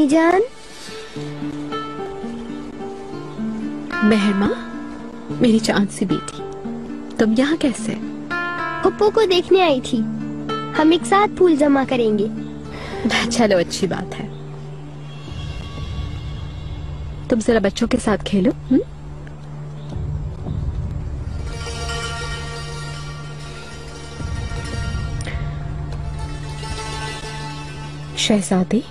अम्मी जान। मेहरमा, मेरी चांद सी बेटी, तुम यहाँ कैसे? पप्पू को देखने आई थी। हम एक साथ फूल जमा करेंगे। चलो, अच्छी बात है। तुम जरा बच्चों के साथ खेलो। शहजादी,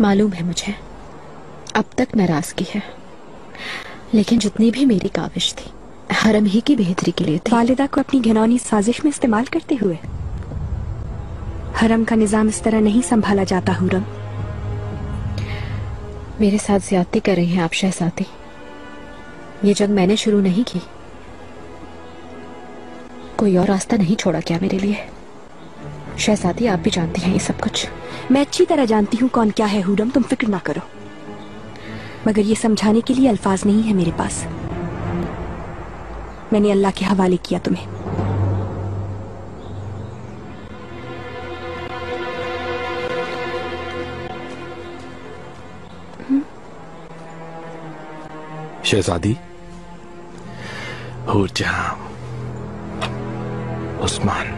मालूम है मुझे अब तक नाराजगी है, लेकिन जितनी भी मेरी काविश थी हरम ही की बेहतरी के लिए थी। वालिदा को अपनी घिनौनी साजिश में इस्तेमाल करते हुए हरम का निजाम इस तरह नहीं संभाला जाता। हुरम, मेरे साथ ज्यादती कर रही हैं आप शहजादी। ये जंग मैंने शुरू नहीं की। कोई और रास्ता नहीं छोड़ा क्या मेरे लिए? शहजादी, आप भी जानती हैं ये सब कुछ। मैं अच्छी तरह जानती हूँ कौन क्या है हुरम, तुम फिक्र ना करो। मगर ये समझाने के लिए अल्फाज नहीं है मेरे पास। मैंने अल्लाह के हवाले किया तुम्हें। शहजादी, हूरजहां, उस्मान,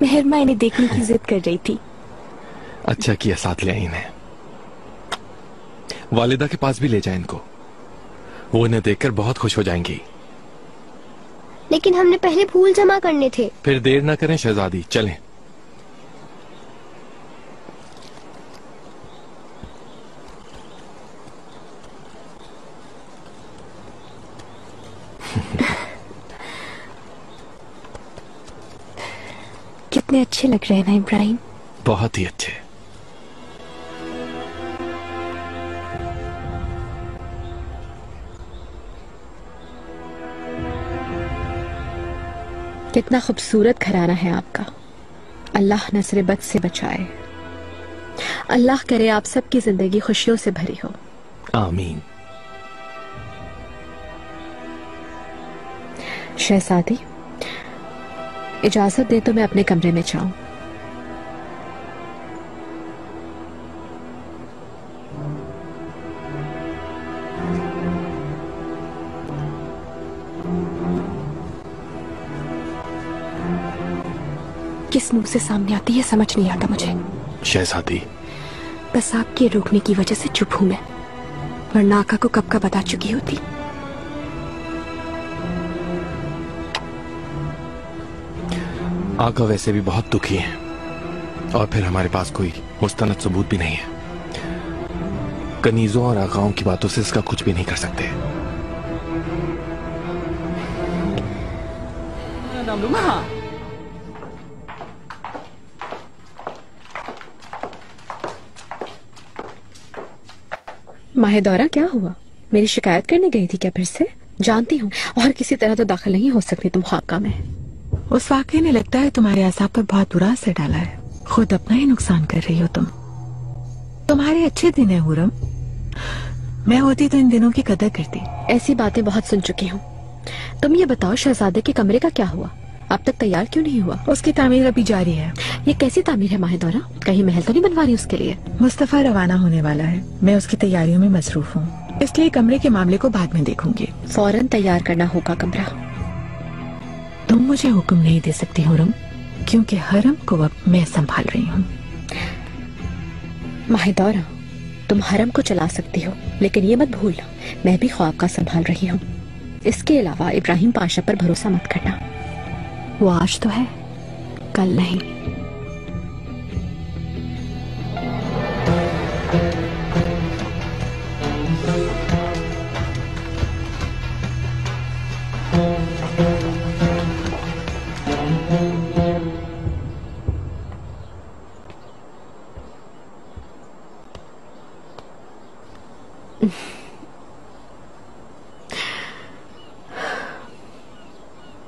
मेहरमा इन्हें देखने की जिद कर रही थी। अच्छा किया साथ ले आई इन्हें। वालिदा के पास भी ले जाए इनको, वो इन्हें देखकर बहुत खुश हो जाएंगी। लेकिन हमने पहले फूल जमा करने थे। फिर देर ना करें शहजादी, चलें। कितने अच्छे लग रहे हैं ना इब्राहिम? बहुत ही अच्छे। कितना खूबसूरत घराना है आपका। अल्लाह नजर बद से बचाए। अल्लाह करे आप सबकी जिंदगी खुशियों से भरी हो। आमीन। शहजादी, इजाजत दे तो मैं अपने कमरे में जाऊं। किस मुंह से सामने आती है समझ नहीं आता मुझे। शहजादी, बस आपके रोकने की वजह से चुप हूं मैं, वरना आका को कब का बता चुकी होती। आका वैसे भी बहुत दुखी हैं, और फिर हमारे पास कोई मुस्तनद सबूत भी नहीं है। कनीजों और आकाओं की बातों से इसका कुछ भी नहीं कर सकते। माहिदौरा, क्या हुआ? मेरी शिकायत करने गई थी क्या फिर से? जानती हूँ, और किसी तरह तो दाखिल नहीं हो सकती तुम खाका में। उस वाकये ने लगता है तुम्हारे आसाब पर बहुत बुरा असर डाला है। खुद अपना ही नुकसान कर रही हो तुम। तुम्हारे अच्छे दिन है हुरम। मैं होती तो इन दिनों की कदर करती। ऐसी बातें बहुत सुन चुकी हूँ। तुम ये बताओ, शहजादे के कमरे का क्या हुआ? अब तक तैयार क्यों नहीं हुआ? उसकी तामीर अभी जारी है। ये कैसी तामीर है माहिदौरा? कहीं महल तो नहीं बनवा रही उसके लिए? मुस्तफा रवाना होने वाला है, मैं उसकी तैयारियों में मसरूफ हूँ, इसलिए कमरे के मामले को बाद में देखूंगी। फौरन तैयार करना होगा कमरा। तुम मुझे हुक्म नहीं दे सकती हुरम, क्योंकि हरम को अब मैं संभाल रही हूँ। माहिदौरा, तुम हरम को चला सकती हो, लेकिन ये मत भूलना मैं भी ख्वाब का संभाल रही हूँ। इसके अलावा इब्राहिम पाशा पर भरोसा मत करना। वो आज तो है, कल नहीं।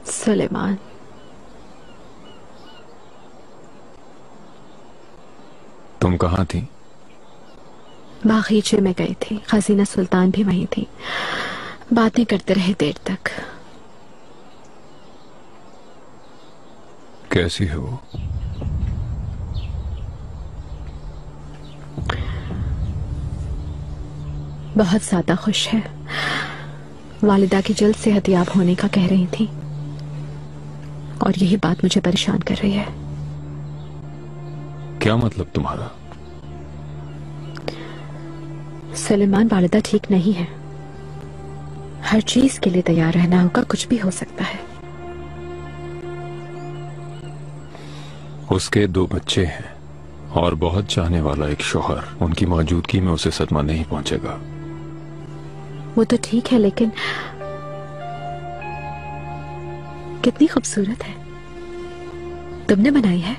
सुलेमान, तुम कहाँ थी? बागीचे में गई थी, हसीना सुल्तान भी वहीं थी। बातें करते रहे देर तक। कैसी है वो? बहुत ज्यादा खुश है। वालिदा की जल्द सेहतयाब होने का कह रही थी और यही बात मुझे परेशान कर रही है। क्या मतलब तुम्हारा? सुलेमान, वालिदा ठीक नहीं है। हर चीज के लिए तैयार रहना होगा, कुछ भी हो सकता है। उसके 2 बच्चे हैं और बहुत चाहने वाला एक शौहर। उनकी मौजूदगी में उसे सदमा नहीं पहुंचेगा। वो तो ठीक है, लेकिन कितनी खूबसूरत है। तुमने बनाई है?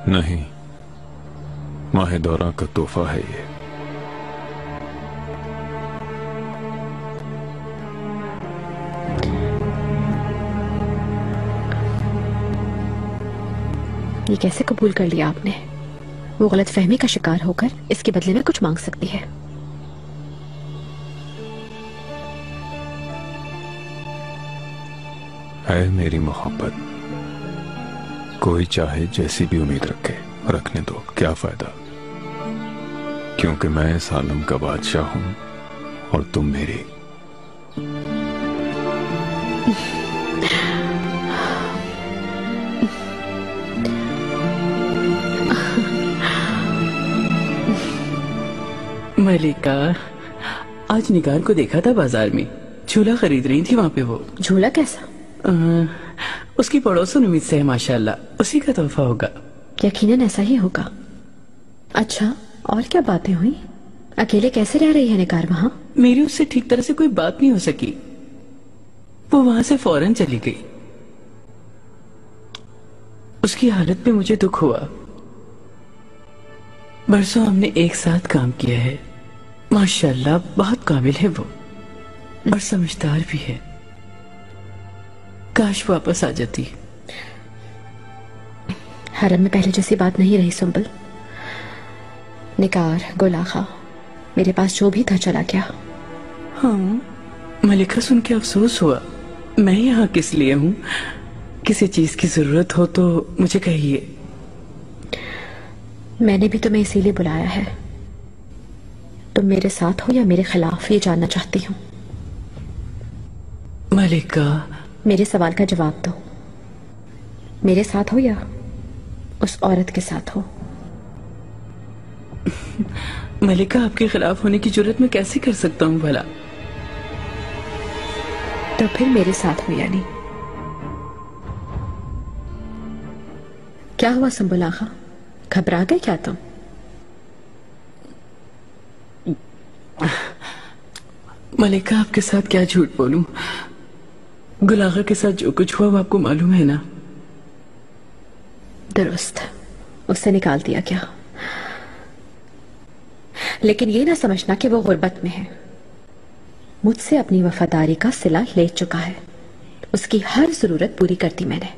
नहीं, माहे दौरा का तोहफा है ये। ये कैसे कबूल कर लिया आपने? वो गलतफहमी का शिकार होकर इसके बदले में कुछ मांग सकती है। है मेरी मोहब्बत। कोई चाहे जैसी भी उम्मीद रखे, रखने दो, क्या फायदा? क्योंकि मैं इस आलम का बादशाह हूं और तुम मेरी। मलिका, आज निगार को देखा था बाजार में, झूला खरीद रही थी वहाँ पे वो। झूला कैसा? उसकी पड़ोसन उम्मीद से है माशाल्लाह, उसी का तोहफा होगा। यकीनन ऐसा ही होगा। अच्छा, और क्या बातें हुई? अकेले कैसे रह रही है निगार वहाँ? मेरी उससे ठीक तरह से कोई बात नहीं हो सकी। वो वहां से फौरन चली गई। उसकी हालत पे मुझे दुख हुआ। बरसों हमने एक साथ काम किया है। माशाल्लाह बहुत काबिल है वो और समझदार भी है। काश वापस आ जाती। हरम में पहले जैसी बात नहीं रही सुंबल। निगार, गुलाखा, मेरे पास जो भी था चला गया। हाँ, मलिका, सुन के अफसोस हुआ। मैं यहाँ किस लिए हूँ? किसी चीज की जरूरत हो तो मुझे कहिए। मैंने भी तुम्हें इसीलिए बुलाया है। तुम मेरे साथ हो या मेरे खिलाफ, ये जानना चाहती हूँ। मलिका, मेरे सवाल का जवाब दो। मेरे साथ हो या उस औरत के साथ हो? मलिका, आपके खिलाफ होने की जरूरत मैं कैसे कर सकता हूँ भला? तो फिर मेरे साथ हो यानी? क्या हुआ सुंबुल आगा, घबरा गए क्या तुम? मलिका, आपके साथ क्या झूठ बोलूं? गुलागा के साथ जो कुछ हुआ वो आपको मालूम है ना? दुरुस्त, उससे निकाल दिया क्या? लेकिन ये ना समझना कि वो गुर्बत में है। मुझसे अपनी वफादारी का सिला ले चुका है। उसकी हर जरूरत पूरी करती मैंने।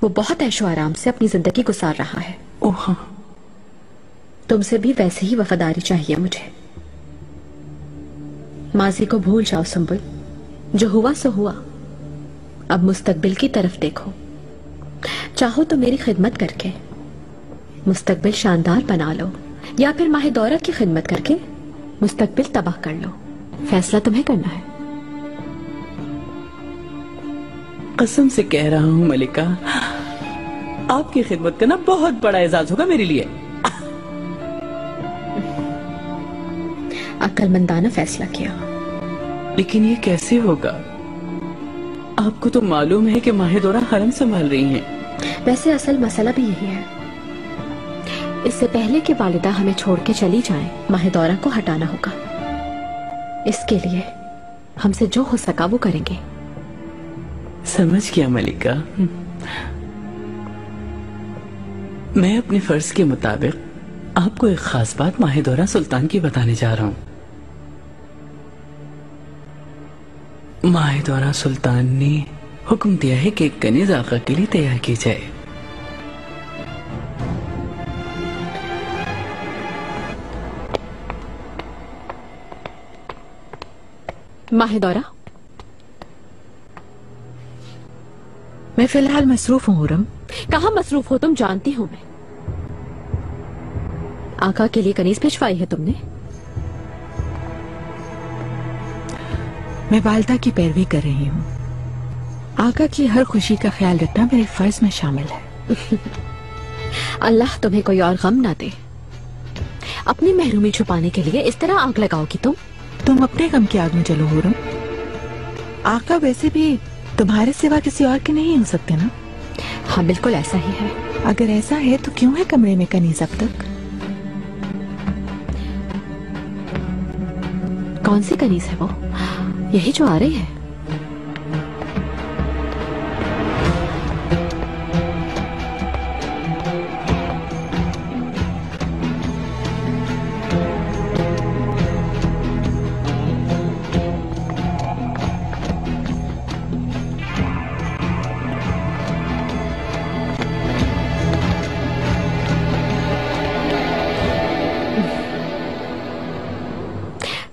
वो बहुत ऐशो आराम से अपनी जिंदगी गुजार रहा है। ओह हाँ। तुमसे भी वैसे ही वफादारी चाहिए मुझे। माजी को भूल जाओ सुंबुल, जो हुआ सो हुआ। अब मुस्तकबिल की तरफ देखो। चाहो तो मेरी खिदमत करके मुस्तकबिल शानदार बना लो, या फिर माहे दौरा की खिदमत करके मुस्तकबिल तबाह कर लो। फैसला तुम्हें करना है। कसम से कह रहा हूँ मलिका, आपकी खिदमत करना बहुत बड़ा एजाज होगा मेरे लिए। अक्लमंदाना फैसला किया। लेकिन ये कैसे होगा? आपको तो मालूम है कि माहे दौरा हरम संभाल रही हैं। वैसे असल मसला भी यही है। इससे पहले कि वालिदा हमें छोड़ के चली जाएं, माहे दौरा को हटाना होगा। इसके लिए हमसे जो हो सका वो करेंगे। समझ गया मलिका। मैं अपने फर्ज के मुताबिक आपको एक खास बात माहे दौरा सुल्तान की बताने जा रहा हूँ। माहे दौरा सुल्तान ने हुक्म दिया है कि एक कनीज आका के लिए तैयार की जाए। माहिदौरा, मैं फिलहाल मसरूफ हूँ हुरम। कहाँ मसरूफ हो तुम? जानती हूँ मैं। आका के लिए कनीज भिजवाई है तुमने? मैं वालदा की पैरवी कर रही हूँ। आका की हर खुशी का ख्याल रखना मेरे फर्ज में शामिल है। अल्लाह तुम्हें कोई और गम ना दे। अपनी महरूमी छुपाने के लिए इस तरह आग लगाओगी तुम अपने गम की आग में जलो हुरम। आका वैसे भी तुम्हारे सिवा किसी और के नहीं हो सकते ना? हाँ बिल्कुल ऐसा ही है। अगर ऐसा है तो क्यों है कमरे में कनीज अब तक? कौन सी कनीज है वो? यही जो आ रही है?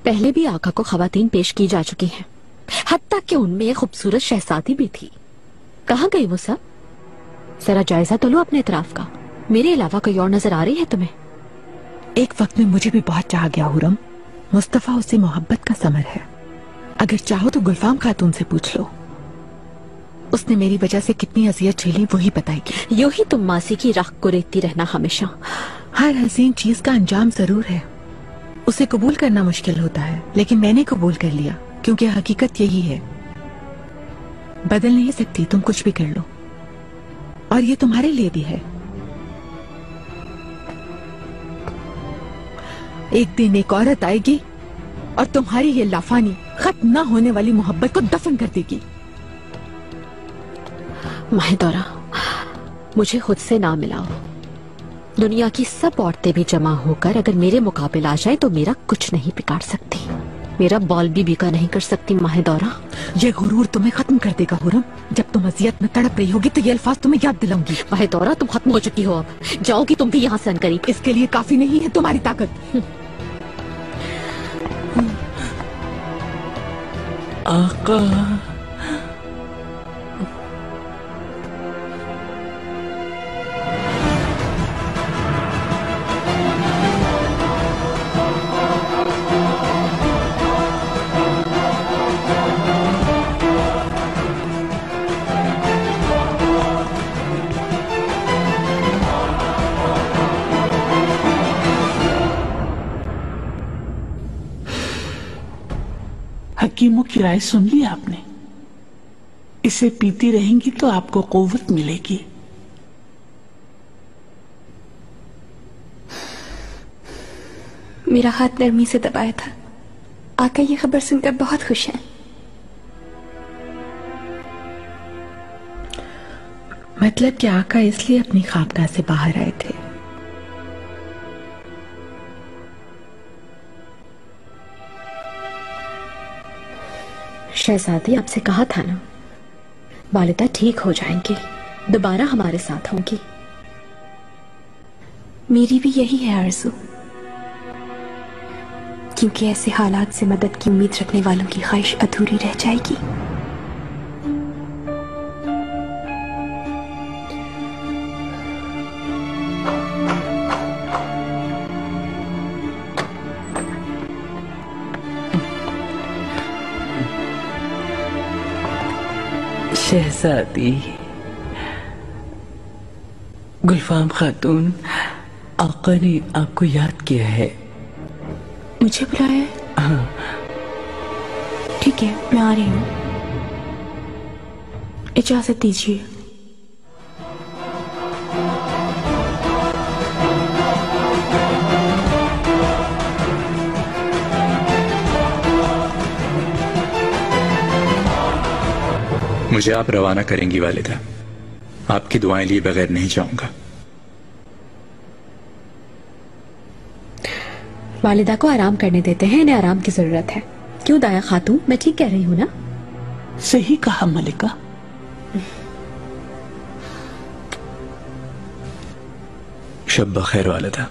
पहले भी आका को खवातीन पेश की जा चुकी हैं, हत्ता कि उनमें एक खूबसूरत शहजादी भी थी। कहाँ गई वो सब? जरा जायजा तो लो अपने इतराफ का। मेरे अलावा कोई और नजर आ रही है तुम्हें? एक वक्त में मुझे भी बहुत चाह गया हुरम। मुस्तफा उससे मोहब्बत का समर है। अगर चाहो तो गुलफाम खातून से पूछ लो। उसने मेरी वजह से कितनी अजियत झेली वही बताएगी। यूं ही तुम मासी की राख को रेतती रहना हमेशा। हर हसीन चीज का अंजाम जरूर है। उसे कबूल करना मुश्किल होता है, लेकिन मैंने कबूल कर लिया क्योंकि हकीकत यही है। बदल नहीं सकती, तुम कुछ भी कर लो, और ये तुम्हारे लिए भी है। एक दिन एक औरत आएगी और तुम्हारी ये लाफानी खत्म ना होने वाली मोहब्बत को दफन कर देगी। माहिदौरा, मुझे खुद से ना मिलाओ। दुनिया की सब औरतें भी जमा होकर अगर मेरे मुकाबले आ जाए तो मेरा कुछ नहीं बिगाड़ सकती। मेरा बॉल भी बिका नहीं कर सकती माहिदौरा। ये गुरूर तुम्हें खत्म कर देगा हुरम। जब तुम अजियत में तड़प रही होगी तो ये अल्फाज तुम्हें याद दिलाऊंगी। माहिदौरा, तुम खत्म हो चुकी हो, अब जाओगी तुम भी यहाँ से अनकरीब। इसके लिए काफी नहीं है तुम्हारी ताकत। आका, हकीमों की राय सुन ली आपने? इसे पीती रहेंगी तो आपको कुव्वत मिलेगी। मेरा हाथ नरमी से दबाया था। आका ये खबर सुनकर बहुत खुश हैं। मतलब कि आका इसलिए अपनी खाबगाह से बाहर आए थे। शहजादी, आपसे कहा था ना, वालिदा ठीक हो जाएंगी, दोबारा हमारे साथ होंगी। मेरी भी यही है आरज़ू, क्योंकि ऐसे हालात से मदद की उम्मीद रखने वालों की ख्वाहिश अधूरी रह जाएगी। शहजादी गुलफाम खातून, आका ने आपको याद किया है। मुझे बुलाया है? हाँ। ठीक है, मैं आ रही हूँ। इजाजत दीजिए। मुझे आप रवाना करेंगी वालिदा। आपकी दुआएं लिए बगैर नहीं जाऊंगा। वालिदा को आराम करने देते हैं, इन्हें आराम की जरूरत है। क्यों दाया खातून, मैं ठीक कह रही हूँ ना? सही कहा मलिका। शब बखैर वालिदा।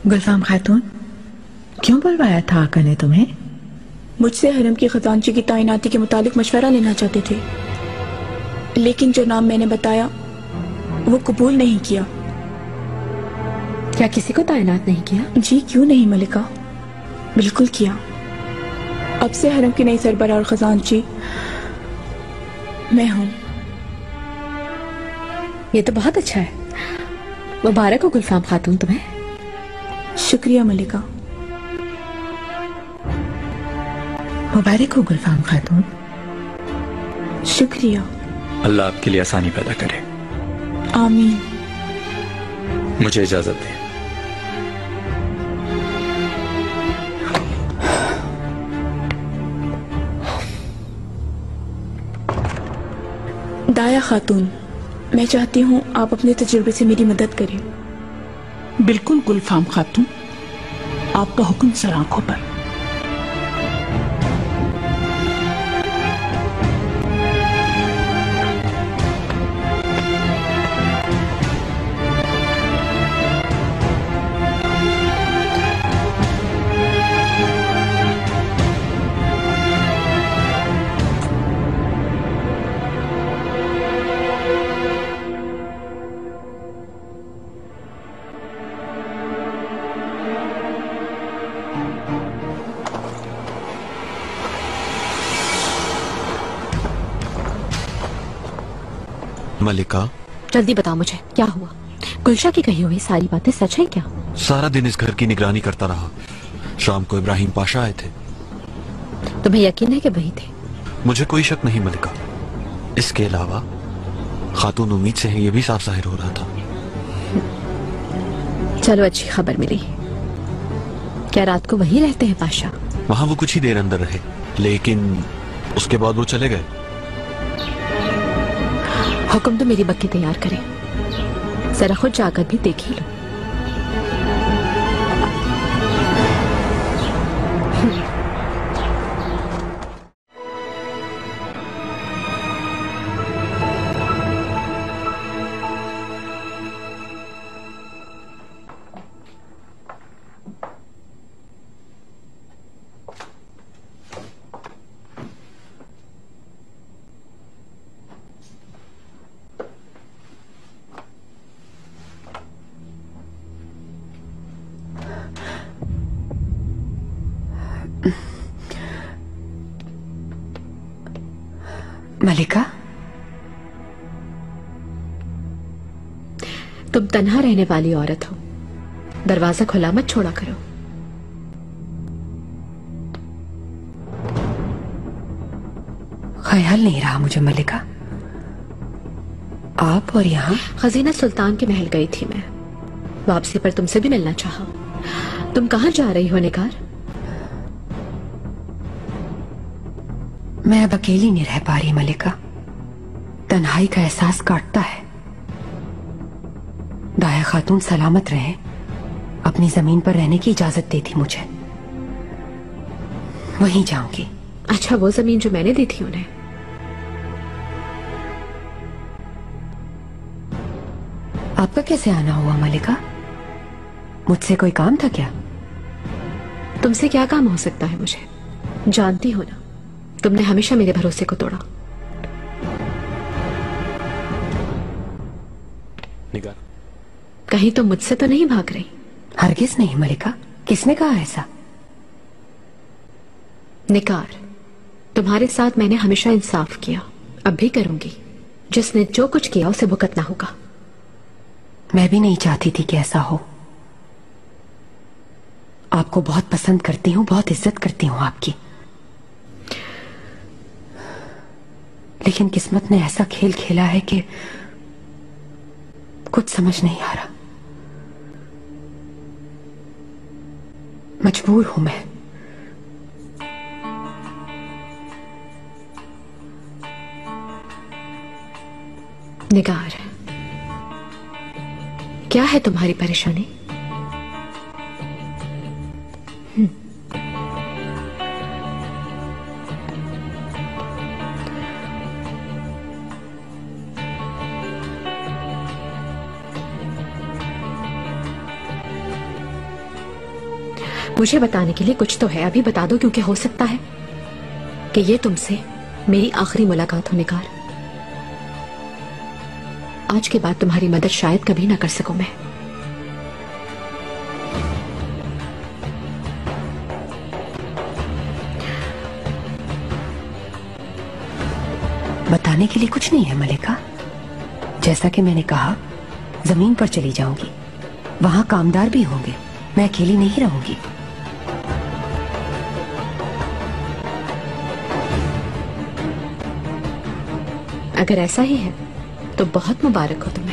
गुलफाम खातून, क्यों बुलवाया था आका ने तुम्हें? मुझसे हरम की खजानची की तैनाती के मुतालिक मशवरा लेना चाहते थे, लेकिन जो नाम मैंने बताया वो कबूल नहीं किया। क्या किसी को तैनात नहीं किया? जी क्यों नहीं मलिका, बिल्कुल किया। अब से हरम की नई सरबराह और खजानची मैं हूँ। ये तो बहुत अच्छा है। मुबारक हो गुलफाम खातून तुम्हें। शुक्रिया मलिका। मुबारक हो गुलफाम खातून। शुक्रिया। अल्लाह आपके लिए आसानी पैदा करे। आमीन। मुझे इजाजत दें। दाया खातून, मैं चाहती हूँ आप अपने तजुर्बे से मेरी मदद करें। बिल्कुल गुलफाम खातून, आपका हुक्म सर आंखों पर। मलिका, जल्दी बताओ मुझे क्या हुआ। गुलशा की कही हुई सारी बातें सच है क्या? सारा दिन इस घर की निगरानी करता रहा। शाम को इब्राहिम पाशा आए थे। तुम्हें यकीन है कि वही थे? मुझे कोई शक नहीं मलिका। इसके अलावा खातून उम्मीद से है, ये भी साफ जाहिर हो रहा था। चलो अच्छी खबर मिली। क्या रात को वहीं रहते हैं पाशा? वहां वो कुछ ही देर अंदर रहे, लेकिन उसके बाद वो चले गए। हुक्म तो मेरी बक्की तैयार करें, जरा खुद जाकर भी देख ही लो। मलिका, तुम तन्हा रहने वाली औरत हो, दरवाजा खुला मत छोड़ा करो। ख्याल नहीं रहा मुझे मलिका, आप और यहाँ। खजीना सुल्तान के महल गई थी मैं, वापसी पर तुमसे भी मिलना चाहा। तुम कहाँ जा रही हो निगार? मैं अब अकेली नहीं रह पा रही मलिका, तन्हाई का एहसास काटता है। दाया खातून सलामत रहे, अपनी जमीन पर रहने की इजाजत दी थी मुझे, वहीं जाऊंगी। अच्छा, वो जमीन जो मैंने दी थी उन्हें? आपका कैसे आना हुआ मलिका? मुझसे कोई काम था क्या? तुमसे क्या काम हो सकता है मुझे? जानती हो ना, तुमने हमेशा मेरे भरोसे को तोड़ा। निगार, कहीं तुम मुझसे तो नहीं भाग रही? हरगिज नहीं मलिका, किसने कहा ऐसा? निगार, तुम्हारे साथ मैंने हमेशा इंसाफ किया, अब भी करूंगी। जिसने जो कुछ किया उसे भुगतना होगा। मैं भी नहीं चाहती थी कि ऐसा हो। आपको बहुत पसंद करती हूँ, बहुत इज्जत करती हूँ आपकी, लेकिन किस्मत ने ऐसा खेल खेला है कि कुछ समझ नहीं आ रहा। मजबूर हूं मैं। निगार, क्या है तुम्हारी परेशानी? मुझे बताने के लिए कुछ तो है, अभी बता दो, क्योंकि हो सकता है कि ये तुमसे मेरी आखिरी मुलाकात हो निगार। आज के बाद तुम्हारी मदद शायद कभी ना कर सकूं मैं। बताने के लिए कुछ नहीं है मलिका। जैसा कि मैंने कहा, जमीन पर चली जाऊंगी, वहां कामदार भी होंगे, मैं अकेली नहीं रहूंगी। अगर ऐसा ही है तो बहुत मुबारक हो तुम।